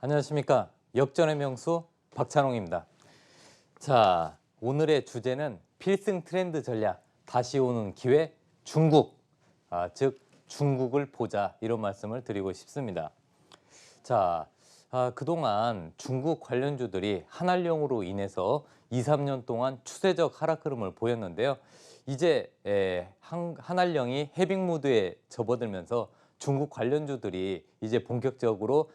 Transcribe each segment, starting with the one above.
안녕하십니까. 역전의 명수 박찬홍입니다. 자, 오늘의 주제는 필승 트렌드 전략, 다시 오는 기회, 중국, 즉 중국을 보자 이런 말씀을 드리고 싶습니다. 자, 그동안 중국 관련주들이 한알령으로 인해서 2, 3년 동안 추세적 하락 흐름을 보였는데요. 이제 한알령이 해빙 모드에 접어들면서 중국 관련주들이 이제 본격적으로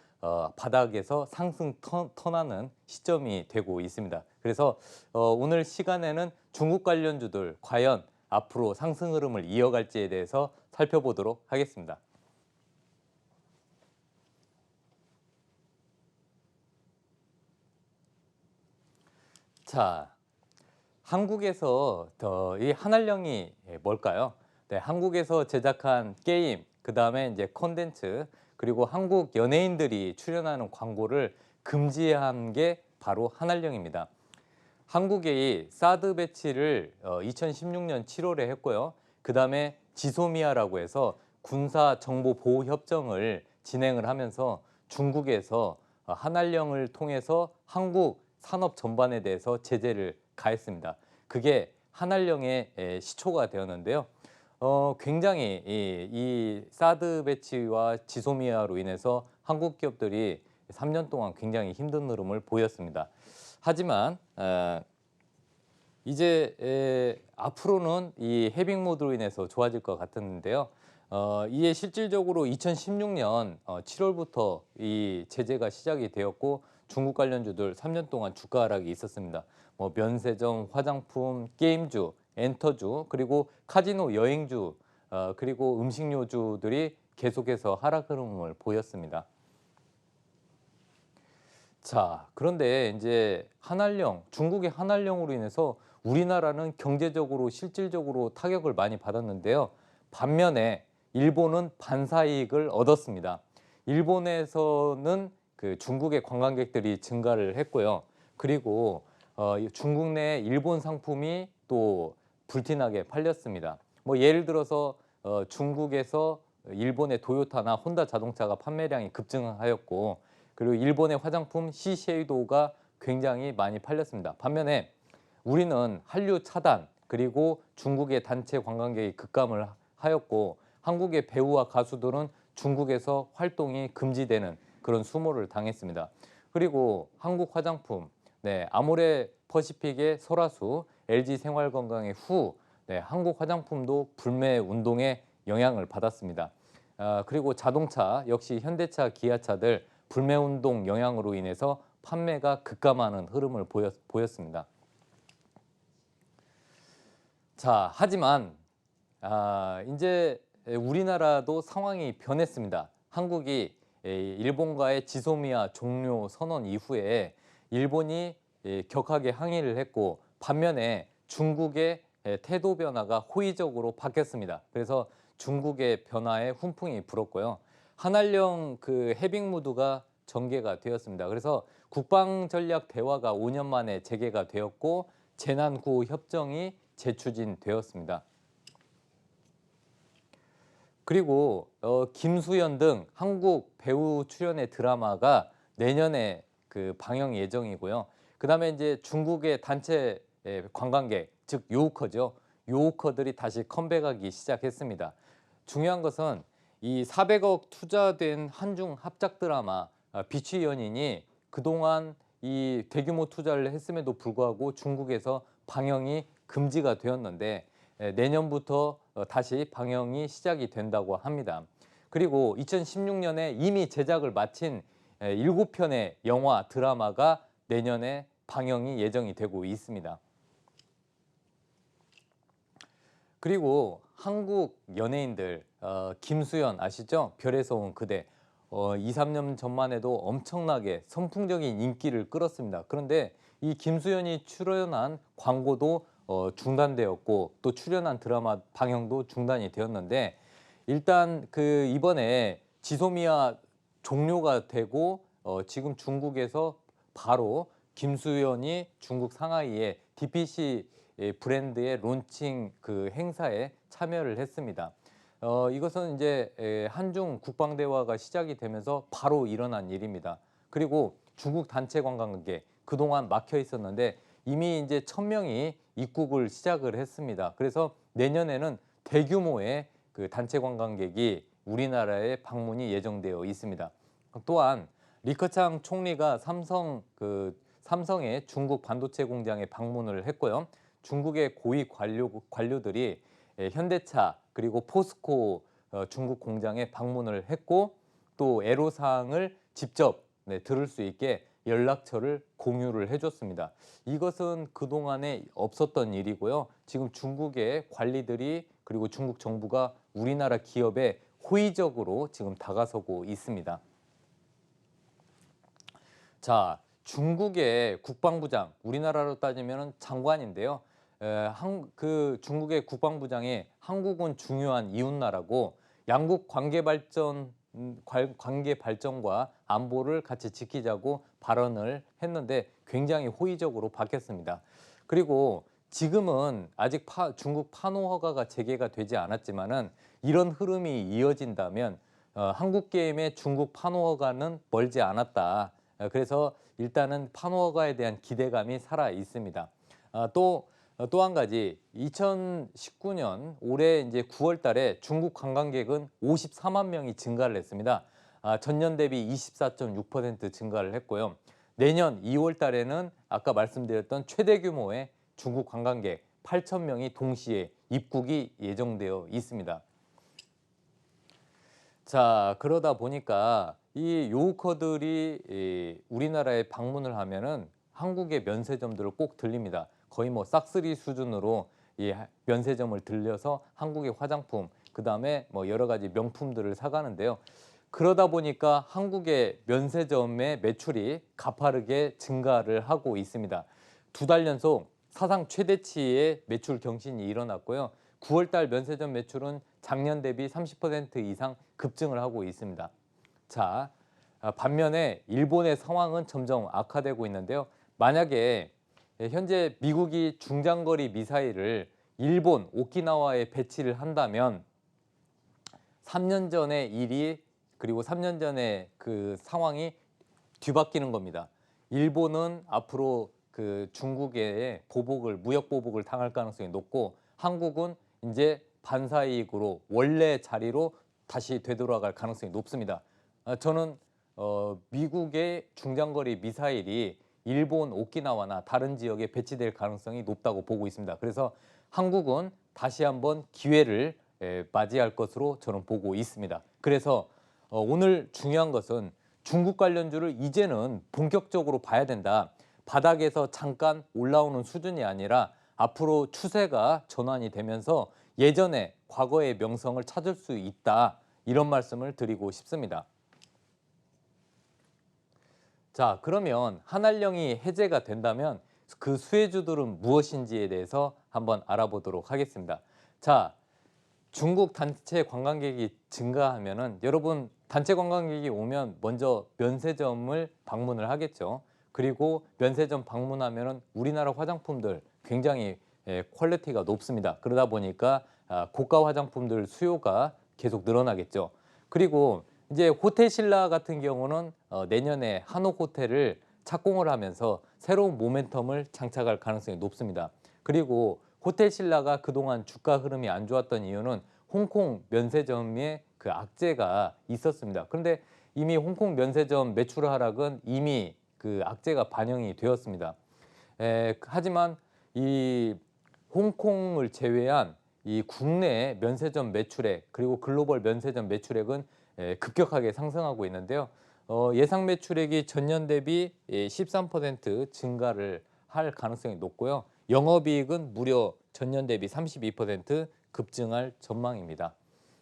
바닥에서 상승 턴하는 시점이 되고 있습니다. 그래서 오늘 시간에는 중국 관련주들 과연 앞으로 상승 흐름을 이어갈지에 대해서 살펴보도록 하겠습니다. 자, 한국에서 이 한알령이 뭘까요? 네, 한국에서 제작한 게임, 그 다음에 이제 콘텐츠, 그리고 한국 연예인들이 출연하는 광고를 금지한 게 바로 한알령입니다. 한국이 사드 배치를 2016년 7월에 했고요. 그 다음에 지소미아라고 해서 군사정보보호협정을 진행을 하면서 중국에서 한알령을 통해서 한국 산업 전반에 대해서 제재를 가했습니다. 그게 한알령의 시초가 되었는데요. 굉장히 이 사드 배치와 지소미아로 인해서 한국 기업들이 3년 동안 굉장히 힘든 흐름을 보였습니다. 하지만 이제 앞으로는 이 해빙 모드로 인해서 좋아질 것 같았는데요. 이에 실질적으로 2016년 7월부터 이 제재가 시작이 되었고 중국 관련주들 3년 동안 주가 하락이 있었습니다. 뭐 면세점, 화장품, 게임주, 엔터주, 그리고 카지노, 여행주, 그리고 음식료주들이 계속해서 하락 흐름을 보였습니다. 자, 그런데 이제 한알령, 중국의 한알령으로 인해서 우리나라는 경제적으로 실질적으로 타격을 많이 받았는데요. 반면에 일본은 반사이익을 얻었습니다. 일본에서는 그 중국의 관광객들이 증가를 했고요. 그리고 중국 내 일본 상품이 또 불티나게 팔렸습니다. 뭐 예를 들어서 중국에서 일본의 도요타나 혼다 자동차가 판매량이 급증하였고, 그리고 일본의 화장품 시쉐이도가 굉장히 많이 팔렸습니다. 반면에 우리는 한류 차단, 그리고 중국의 단체 관광객이 급감을 하였고, 한국의 배우와 가수들은 중국에서 활동이 금지되는 그런 수모를 당했습니다. 그리고 한국 화장품, 아모레 퍼시픽의 설화수, LG 생활건강의 후, 한국 화장품도 불매 운동에 영향을 받았습니다. 그리고 자동차 역시 현대차, 기아차들 불매운동 영향으로 인해서 판매가 급감하는 흐름을 보였습니다. 자, 하지만 이제 우리나라도 상황이 변했습니다. 한국이 일본과의 지소미아 종료 선언 이후에 일본이 격하게 항의를 했고, 반면에 중국의 태도 변화가 호의적으로 바뀌었습니다. 그래서 중국의 변화에 훈풍이 불었고요. 한알령 그 해빙 무드가 전개가 되었습니다. 그래서 국방전략 대화가 5년 만에 재개가 되었고, 재난구호 협정이 재추진되었습니다. 그리고 김수현 등 한국 배우 출연의 드라마가 내년에 그 방영 예정이고요. 그다음에 이제 중국의 단체 관광객, 즉 요우커죠. 요우커들이 다시 컴백하기 시작했습니다. 중요한 것은 이 400억 투자된 한중 합작 드라마 비취 연인이 그동안 이 대규모 투자를 했음에도 불구하고 중국에서 방영이 금지가 되었는데 내년부터 다시 방영이 시작이 된다고 합니다. 그리고 2016년에 이미 제작을 마친 7편의 영화, 드라마가 내년에 방영이 예정이 되고 있습니다. 그리고 한국 연예인들, 김수현 아시죠? 별에서 온 그대. 2, 3년 전만 해도 엄청나게 선풍적인 인기를 끌었습니다. 그런데 이 김수현이 출연한 광고도 중단되었고, 또 출연한 드라마 방영도 중단이 되었는데, 일단 그 이번에 지소미아 종료가 되고 지금 중국에서 바로 김수현이 중국 상하이의 DPC 브랜드의 론칭 그 행사에 참여를 했습니다. 이것은 이제 한중 국방 대화가 시작이 되면서 바로 일어난 일입니다. 그리고 중국 단체 관광객 그동안 막혀 있었는데 이미 이제 1,000명이 입국을 시작을 했습니다. 그래서 내년에는 대규모의 그 단체 관광객이 우리나라에 방문이 예정되어 있습니다. 또한 리커창 총리가 삼성의 중국 반도체 공장에 방문을 했고요. 중국의 고위 관료들이 현대차 그리고 포스코 중국 공장에 방문을 했고 또 애로사항을 직접 들을 수 있게 연락처를 공유를 해줬습니다. 이것은 그동안에 없었던 일이고요. 지금 중국의 관리들이 그리고 중국 정부가 우리나라 기업에 호의적으로 지금 다가서고 있습니다. 자, 중국의 국방부장, 우리나라로 따지면 장관인데요. 중국의 국방부장이 한국은 중요한 이웃나라고 양국 관계 발전과 안보를 같이 지키자고 발언을 했는데 굉장히 호의적으로 바뀌었습니다. 그리고 지금은 아직 중국 판호 허가가 재개가 되지 않았지만은 이런 흐름이 이어진다면 한국 게임의 중국 판호 허가는 멀지 않았다. 그래서 일단은 판호 허가에 대한 기대감이 살아 있습니다. 또 한 가지 2019년 올해 이제 9월 달에 중국 관광객은 54만 명이 증가를 했습니다. 전년 대비 24.6% 증가를 했고요. 내년 2월 달에는 아까 말씀드렸던 최대 규모의 중국 관광객 8천 명이 동시에 입국이 예정되어 있습니다. 자, 그러다 보니까 이 요우커들이 우리나라에 방문을 하면은 한국의 면세점들을 꼭 들립니다. 거의 뭐 싹쓸이 수준으로 이 면세점을 들려서 한국의 화장품, 그다음에 뭐 여러 가지 명품들을 사가는데요. 그러다 보니까 한국의 면세점의 매출이 가파르게 증가를 하고 있습니다. 2달 연속 사상 최대치의 매출 경신이 일어났고요. 9월 달 면세점 매출은 작년 대비 30% 이상 급증을 하고 있습니다. 자, 반면에 일본의 상황은 점점 악화되고 있는데요. 만약에 현재 미국이 중장거리 미사일을 일본 오키나와에 배치를 한다면 3년 전의 일이 그리고 3년 전의 그 상황이 뒤바뀌는 겁니다. 일본은 앞으로 그 중국의 무역 보복을 당할 가능성이 높고 한국은 이제 반사이익으로 원래 자리로 다시 되돌아갈 가능성이 높습니다. 저는 미국의 중장거리 미사일이 일본 오키나와나 다른 지역에 배치될 가능성이 높다고 보고 있습니다. 그래서 한국은 다시 한번 기회를 맞이할 것으로 저는 보고 있습니다. 그래서 오늘 중요한 것은 중국 관련주를 이제는 본격적으로 봐야 된다. 바닥에서 잠깐 올라오는 수준이 아니라 앞으로 추세가 전환이 되면서 예전에 과거의 명성을 찾을 수 있다. 이런 말씀을 드리고 싶습니다. 자, 그러면 한알령이 해제가 된다면 그 수혜주들은 무엇인지에 대해서 한번 알아보도록 하겠습니다. 자, 중국 단체 관광객이 증가하면은 여러분 단체 관광객이 오면 먼저 면세점을 방문을 하겠죠. 그리고 면세점 방문하면은 우리나라 화장품들 굉장히 퀄리티가 높습니다. 그러다 보니까 고가 화장품들 수요가 계속 늘어나겠죠. 그리고 이제 호텔 신라 같은 경우는 내년에 한옥 호텔을 착공을 하면서 새로운 모멘텀을 장착할 가능성이 높습니다. 그리고 호텔 신라가 그동안 주가 흐름이 안 좋았던 이유는 홍콩 면세점의 그 악재가 있었습니다. 그런데 이미 홍콩 면세점 매출 하락은 이미 그 악재가 반영이 되었습니다. 하지만 이 홍콩을 제외한 이 국내 면세점 매출액 그리고 글로벌 면세점 매출액은 급격하게 상승하고 있는데요. 예상 매출액이 전년 대비 13% 증가를 할 가능성이 높고요. 영업이익은 무려 전년 대비 32% 급증할 전망입니다.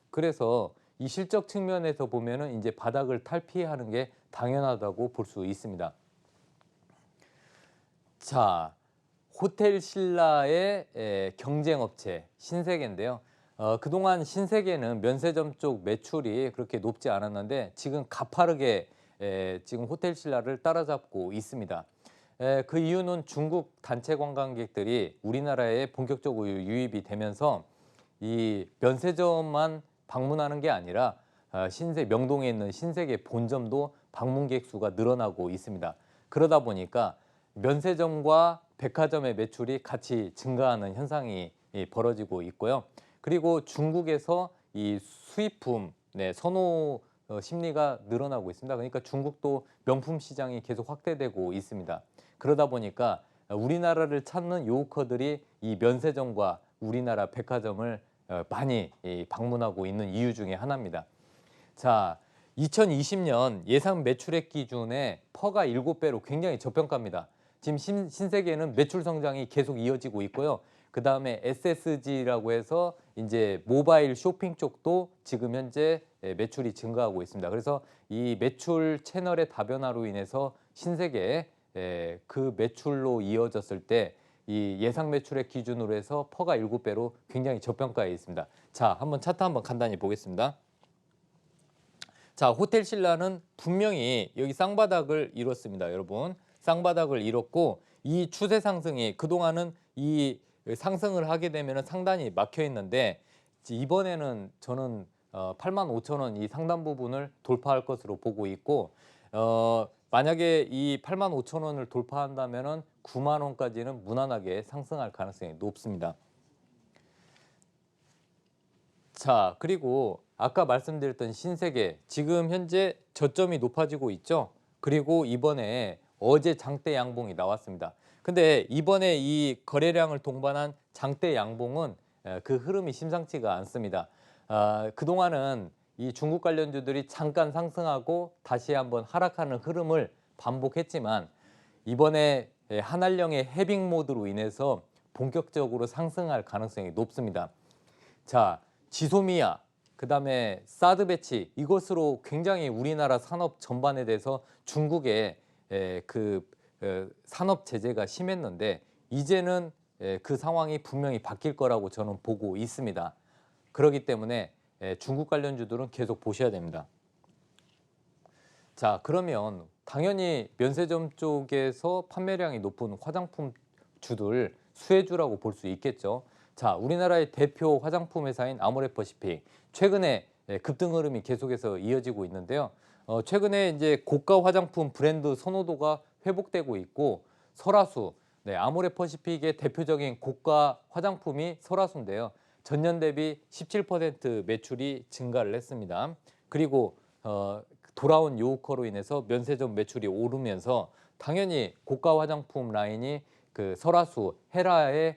그래서 이 실적 측면에서 보면은 이제 바닥을 탈피하는 게 당연하다고 볼 수 있습니다. 자, 호텔 신라의 경쟁업체 신세계인데요. 그동안 신세계는 면세점 쪽 매출이 그렇게 높지 않았는데 지금 가파르게 지금 호텔 신라를 따라잡고 있습니다. 그 이유는 중국 단체 관광객들이 우리나라에 본격적으로 유입이 되면서 이 면세점만 방문하는 게 아니라 명동에 있는 신세계 본점도 방문객 수가 늘어나고 있습니다. 그러다 보니까 면세점과 백화점의 매출이 같이 증가하는 현상이 벌어지고 있고요. 그리고 중국에서 이 수입품 선호 심리가 늘어나고 있습니다. 그러니까 중국도 명품 시장이 계속 확대되고 있습니다. 그러다 보니까 우리나라를 찾는 요커들이 이 면세점과 우리나라 백화점을 많이 방문하고 있는 이유 중에 하나입니다. 자, 2020년 예상 매출액 기준에 퍼가 7배로 굉장히 저평가입니다. 지금 신세계는 매출 성장이 계속 이어지고 있고요. 그 다음에 SSG라고 해서 이제 모바일 쇼핑 쪽도 지금 현재 매출이 증가하고 있습니다. 그래서 이 매출 채널의 다변화로 인해서 신세계 그 매출로 이어졌을 때 이 예상 매출액 기준으로 해서 퍼가 7배로 굉장히 저평가에 있습니다. 자, 한번 차트 한번 간단히 보겠습니다. 자, 호텔신라는 분명히 여기 쌍바닥을 이뤘습니다, 여러분. 쌍바닥을 이뤘고 이 추세 상승이 그동안은 이 상승을 하게 되면 상단이 막혀 있는데 이번에는 저는 85,000원 이 상단 부분을 돌파할 것으로 보고 있고 만약에 이 85,000원을 돌파한다면은 9만 원까지는 무난하게 상승할 가능성이 높습니다. 자, 그리고 아까 말씀드렸던 신세계 지금 현재 저점이 높아지고 있죠. 그리고 이번에 어제 장대 양봉이 나왔습니다. 근데 이번에 이 거래량을 동반한 장대 양봉은 그 흐름이 심상치가 않습니다. 그동안은 이 중국 관련주들이 잠깐 상승하고 다시 한번 하락하는 흐름을 반복했지만 이번에 한알령의 해빙 모드로 인해서 본격적으로 상승할 가능성이 높습니다. 자, 지소미아, 그다음에 사드 배치 이것으로 굉장히 우리나라 산업 전반에 대해서 중국의 산업 제재가 심했는데 이제는 그 상황이 분명히 바뀔 거라고 저는 보고 있습니다. 그렇기 때문에 중국 관련주들은 계속 보셔야 됩니다. 자, 그러면 당연히 면세점 쪽에서 판매량이 높은 화장품 주들 수혜주라고 볼 수 있겠죠. 자, 우리나라의 대표 화장품 회사인 아모레퍼시픽 최근에 급등 흐름이 계속해서 이어지고 있는데요. 최근에 이제 고가 화장품 브랜드 선호도가 회복되고 있고 설화수, 아모레퍼시픽의 대표적인 고가 화장품이 설화수인데요. 전년 대비 17% 매출이 증가를 했습니다. 그리고 돌아온 요우커로 인해서 면세점 매출이 오르면서 당연히 고가 화장품 라인이 그 설화수, 헤라의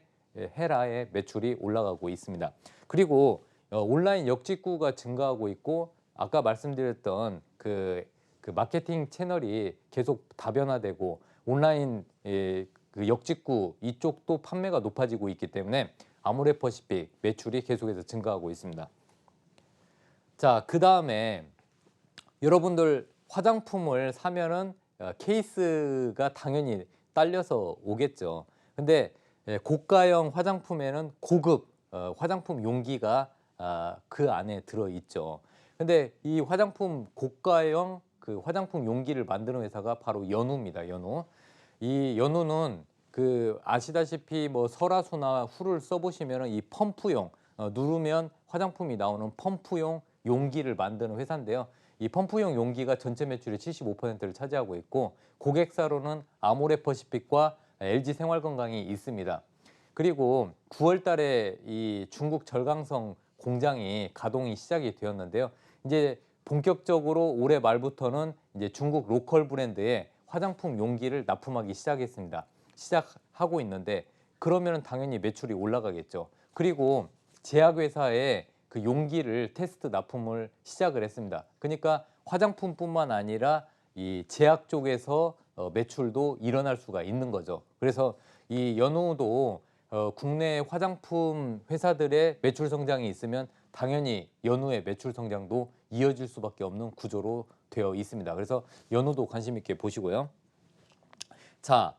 매출이 올라가고 있습니다. 그리고 온라인 역직구가 증가하고 있고 아까 말씀드렸던 그 마케팅 채널이 계속 다변화되고 온라인 그 역직구 이쪽도 판매가 높아지고 있기 때문에 아모레퍼시픽 매출이 계속해서 증가하고 있습니다. 자, 그 다음에 여러분들 화장품을 사면은 케이스가 당연히 딸려서 오겠죠. 근데 고가형 화장품에는 고급 화장품 용기가 그 안에 들어 있죠. 근데 이 화장품 고가형 그 화장품 용기를 만드는 회사가 바로 연우입니다. 연우. 이 연우는 그 아시다시피 뭐 설화수나 후를 써보시면 이 펌프용 누르면 화장품이 나오는 펌프용 용기를 만드는 회사인데요. 이 펌프용 용기가 전체 매출의 75%를 차지하고 있고 고객사로는 아모레퍼시픽과 LG 생활건강이 있습니다. 그리고 9월 달에 이 중국 절강성 공장이 가동이 시작이 되었는데요. 이제 본격적으로 올해 말부터는 이제 중국 로컬 브랜드의 화장품 용기를 납품하기 시작했습니다. 시작하고 있는데 그러면 당연히 매출이 올라가겠죠. 그리고 제약회사에 그 용기를 테스트 납품을 시작을 했습니다. 그러니까 화장품뿐만 아니라 이 제약 쪽에서 매출도 일어날 수가 있는 거죠. 그래서 이 연우도 국내 화장품 회사들의 매출 성장이 있으면 당연히 연우의 매출 성장도 이어질 수밖에 없는 구조로 되어 있습니다. 그래서 연우도 관심 있게 보시고요. 자,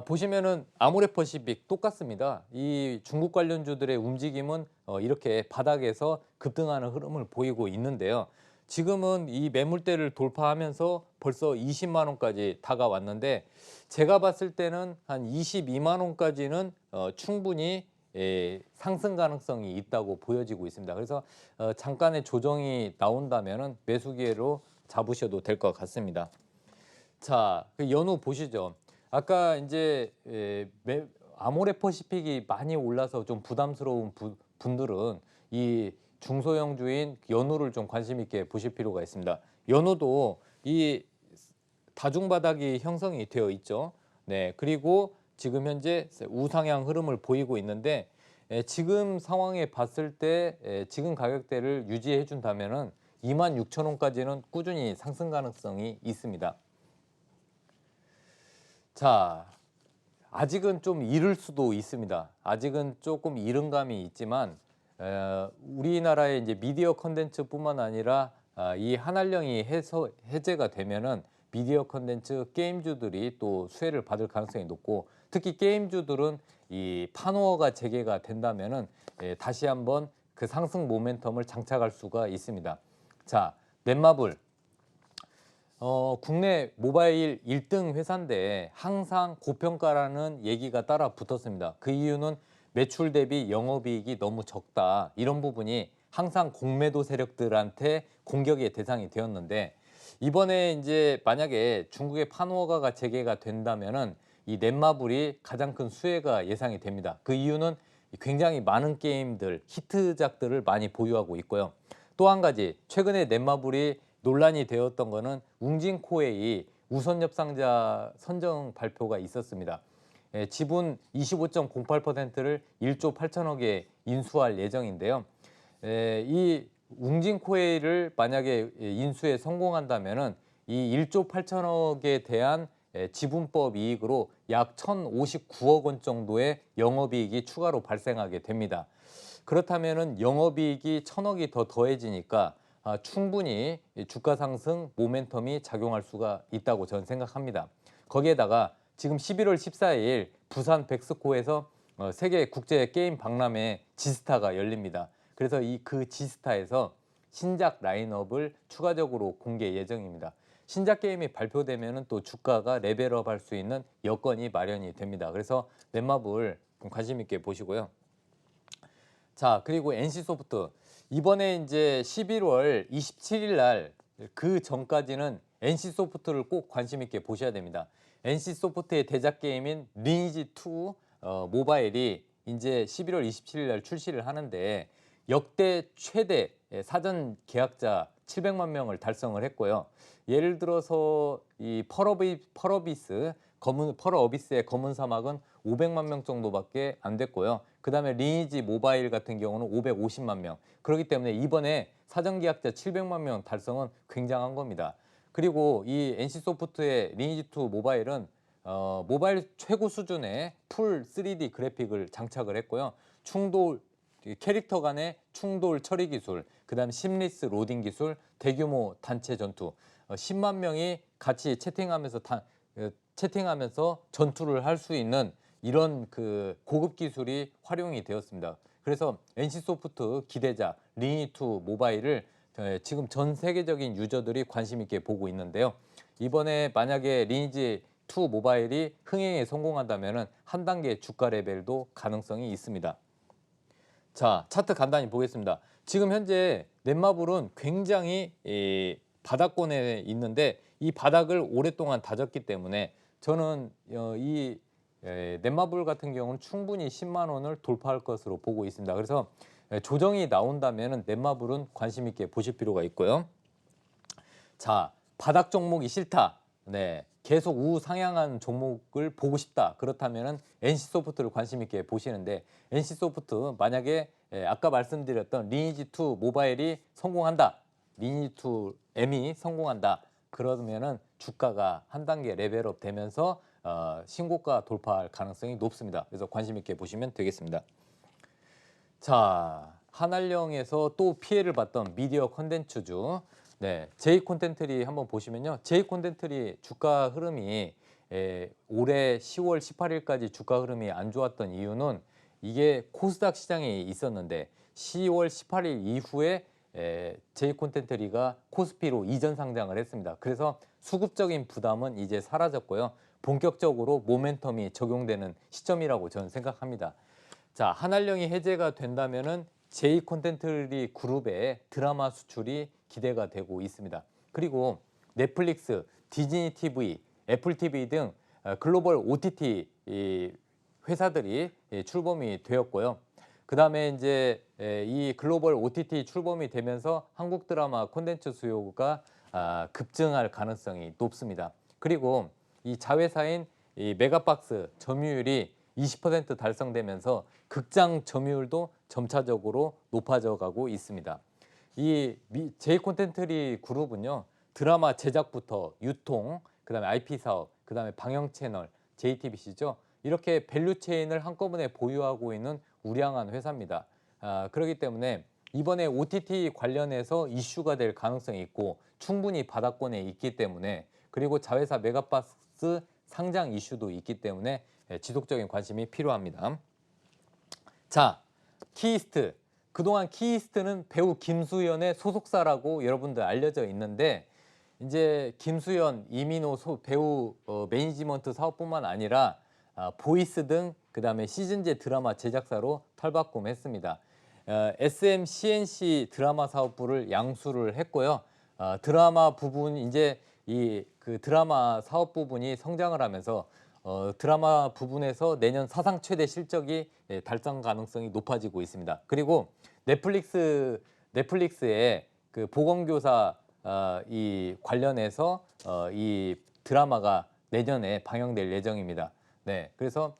보시면은 아모레퍼시픽 똑같습니다. 이 중국 관련주들의 움직임은 이렇게 바닥에서 급등하는 흐름을 보이고 있는데요. 지금은 이 매물대를 돌파하면서 벌써 20만 원까지 다가왔는데 제가 봤을 때는 한 22만 원까지는 충분히 상승 가능성이 있다고 보여지고 있습니다. 그래서 잠깐의 조정이 나온다면은 매수 기회로 잡으셔도 될 것 같습니다. 자, 그 연우 보시죠. 아까 이제 아모레퍼시픽이 많이 올라서 좀 부담스러운 분들은 이 중소형주인 연우를 좀 관심 있게 보실 필요가 있습니다. 연우도 이 다중바닥이 형성이 되어 있죠. 네, 그리고 지금 현재 우상향 흐름을 보이고 있는데 지금 상황에 봤을 때 지금 가격대를 유지해 준다면은 26,000원까지는 꾸준히 상승 가능성이 있습니다. 자, 아직은 좀 이를 수도 있습니다. 아직은 조금 이른 감이 있지만 우리나라의 이제 미디어 컨텐츠뿐만 아니라 이 한알령이 해제가 되면은 미디어 컨텐츠 게임주들이 또 수혜를 받을 가능성이 높고, 특히 게임주들은 이 판호가 재개가 된다면은 다시 한번 그 상승 모멘텀을 장착할 수가 있습니다. 자, 넷마블. 국내 모바일 1등 회사인데 항상 고평가라는 얘기가 따라 붙었습니다. 그 이유는 매출 대비 영업이익이 너무 적다, 이런 부분이 항상 공매도 세력들한테 공격의 대상이 되었는데, 이번에 이제 만약에 중국의 판호가가 재개가 된다면은 이 넷마블이 가장 큰 수혜가 예상이 됩니다. 그 이유는 굉장히 많은 게임들, 히트작들을 많이 보유하고 있고요. 또 한 가지, 최근에 넷마블이 논란이 되었던 거는 웅진코웨이 우선 협상자 선정 발표가 있었습니다. 지분 25.08%를 1조 8천억에 인수할 예정인데요. 이 웅진코웨이를 만약에 인수에 성공한다면은 이 1조 8천억에 대한 지분법 이익으로 약 1,059억 원 정도의 영업이익이 추가로 발생하게 됩니다. 그렇다면은 영업이익이 1,000억이 더 더해지니까 충분히 주가 상승 모멘텀이 작용할 수가 있다고 저는 생각합니다. 거기에다가 지금 11월 14일 부산 백스코에서 세계 국제 게임 박람회 지스타가 열립니다. 그래서 그 지스타에서 신작 라인업을 추가적으로 공개 예정입니다. 신작 게임이 발표되면 또 주가가 레벨업 할 수 있는 여건이 마련이 됩니다. 그래서 넷마블 관심 있게 보시고요. 자, 그리고 NC소프트. 이번에 이제 11월 27일 날 그 전까지는 NC소프트를 꼭 관심 있게 보셔야 됩니다. NC소프트의 대작 게임인 리니지2 모바일이 이제 11월 27일 날 출시를 하는데 역대 최대 사전 계약자 700만 명을 달성을 했고요. 예를 들어서 이 펄어비스의 검은 사막은 500만 명 정도밖에 안 됐고요. 그 다음에 리니지 모바일 같은 경우는 550만 명. 그렇기 때문에 이번에 사전 계약자 700만 명 달성은 굉장한 겁니다. 그리고 이 NC소프트의 리니지2 모바일은 모바일 최고 수준의 풀 3D 그래픽을 장착을 했고요. 캐릭터 간의 충돌 처리 기술, 그 다음 심리스 로딩 기술, 대규모 단체 전투, 10만 명이 같이 채팅하면서 전투를 할 수 있는 이런 그 고급 기술이 활용이 되었습니다. 그래서 NC소프트 기대작 리니2 모바일을 지금 전 세계적인 유저들이 관심 있게 보고 있는데요. 이번에 만약에 리니지2 모바일이 흥행에 성공한다면 한 단계 주가 레벨도 가능성이 있습니다. 자, 차트 간단히 보겠습니다. 지금 현재 넷마블은 굉장히 바닥권에 있는데 이 바닥을 오랫동안 다졌기 때문에 저는 이 넷마블 같은 경우는 충분히 10만 원을 돌파할 것으로 보고 있습니다. 그래서 조정이 나온다면 넷마블은 관심 있게 보실 필요가 있고요. 자, 바닥 종목이 싫다. 네, 계속 우상향한 종목을 보고 싶다. 그렇다면 NC소프트를 관심 있게 보시는데, NC소프트 만약에 아까 말씀드렸던 리니지2 모바일이 성공한다. 리니지2 M이 성공한다. 그러면은 주가가 한 단계 레벨업 되면서 신고가 돌파할 가능성이 높습니다. 그래서 관심 있게 보시면 되겠습니다. 자, 한알령에서 또 피해를 봤던 미디어 콘텐츠주, 네, 제이콘텐트리 한번 보시면요. 제이콘텐트리 주가 흐름이 올해 10월 18일까지 주가 흐름이 안 좋았던 이유는 이게 코스닥 시장에 있었는데 10월 18일 이후에 제이콘텐트리가 코스피로 이전 상장을 했습니다. 그래서 수급적인 부담은 이제 사라졌고요. 본격적으로 모멘텀이 적용되는 시점이라고 저는 생각합니다. 자, 한알령이 해제가 된다면은 제이콘텐트리 그룹의 드라마 수출이 기대가 되고 있습니다. 그리고 넷플릭스, 디즈니 TV, 애플 TV 등 글로벌 OTT 회사들이 출범이 되었고요. 그다음에 이제 이 글로벌 OTT 출범이 되면서 한국 드라마 콘텐츠 수요가 급증할 가능성이 높습니다. 그리고 이 자회사인 이 메가박스 점유율이 20% 달성되면서 극장 점유율도 점차적으로 높아져 가고 있습니다. 이 J콘텐트리 그룹은요, 드라마 제작부터 유통, 그다음에 IP 사업, 그다음에 방영 채널, JTBC죠. 이렇게 밸류 체인을 한꺼번에 보유하고 있는 우량한 회사입니다. 그렇기 때문에 이번에 OTT 관련해서 이슈가 될 가능성이 있고 충분히 바닥권에 있기 때문에, 그리고 자회사 메가박스 상장 이슈도 있기 때문에 지속적인 관심이 필요합니다. 자, 키이스트. 그동안 키이스트는 배우 김수현의 소속사라고 여러분들 알려져 있는데, 이제 김수현, 이민호 배우 매니지먼트 사업뿐만 아니라 보이스 등 그다음에 시즌제 드라마 제작사로 탈바꿈했습니다. SM CNC 드라마 사업부를 양수를 했고요. 드라마 부분 이제 그 드라마 사업 부분이 성장을 하면서 드라마 부분에서 내년 사상 최대 실적이 달성 가능성이 높아지고 있습니다. 그리고 넷플릭스의 그 보건교사 이 관련해서 이 드라마가 내년에 방영될 예정입니다. 네, 그래서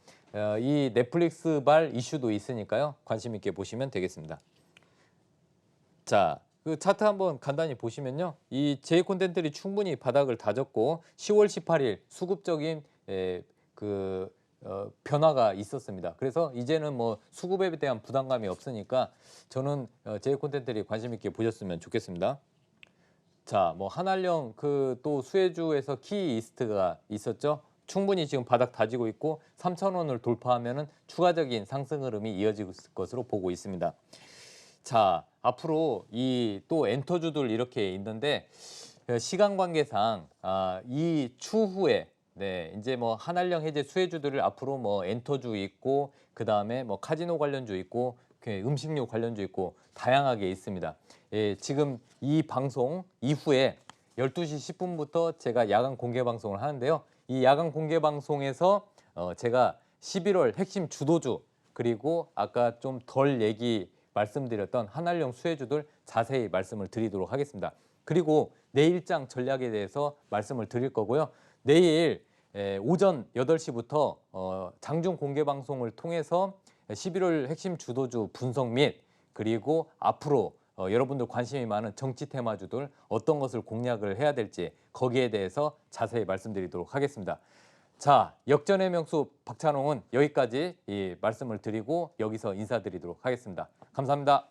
이 넷플릭스발 이슈도 있으니까요. 관심 있게 보시면 되겠습니다. 자, 그 차트 한번 간단히 보시면요. 이 J콘텐츠들이 충분히 바닥을 다졌고 10월 18일 수급적인 변화가 있었습니다. 그래서 이제는 뭐 수급에 대한 부담감이 없으니까 저는 J콘텐츠들이 관심 있게 보셨으면 좋겠습니다. 자, 뭐 한알령 그 또 수혜주에서 키이스트가 있었죠. 충분히 지금 바닥 다지고 있고 3,000원을 돌파하면은 추가적인 상승 흐름이 이어질 것으로 보고 있습니다. 자, 앞으로 이 또 엔터주들 이렇게 있는데 시간 관계상 이 추후에 이제 뭐 한알령 해제 수혜주들을 앞으로 뭐 엔터주 있고 그다음에 뭐 카지노 관련주 있고 음식료 관련주 있고 다양하게 있습니다. 지금 이 방송 이후에 12시 10분부터 제가 야간 공개 방송을 하는데요. 이 야간 공개 방송에서 제가 11월 핵심 주도주, 그리고 아까 좀 덜 말씀드렸던 한알령 수혜주들 자세히 말씀을 드리도록 하겠습니다. 그리고 내일장 전략에 대해서 말씀을 드릴 거고요. 내일 오전 8시부터 장중 공개 방송을 통해서 11월 핵심 주도주 분석 및, 그리고 앞으로 여러분들 관심이 많은 정치 테마주들 어떤 것을 공략을 해야 될지 거기에 대해서 자세히 말씀드리도록 하겠습니다. 자, 역전의 명수 박찬홍은 여기까지 말씀을 드리고 여기서 인사드리도록 하겠습니다. 감사합니다.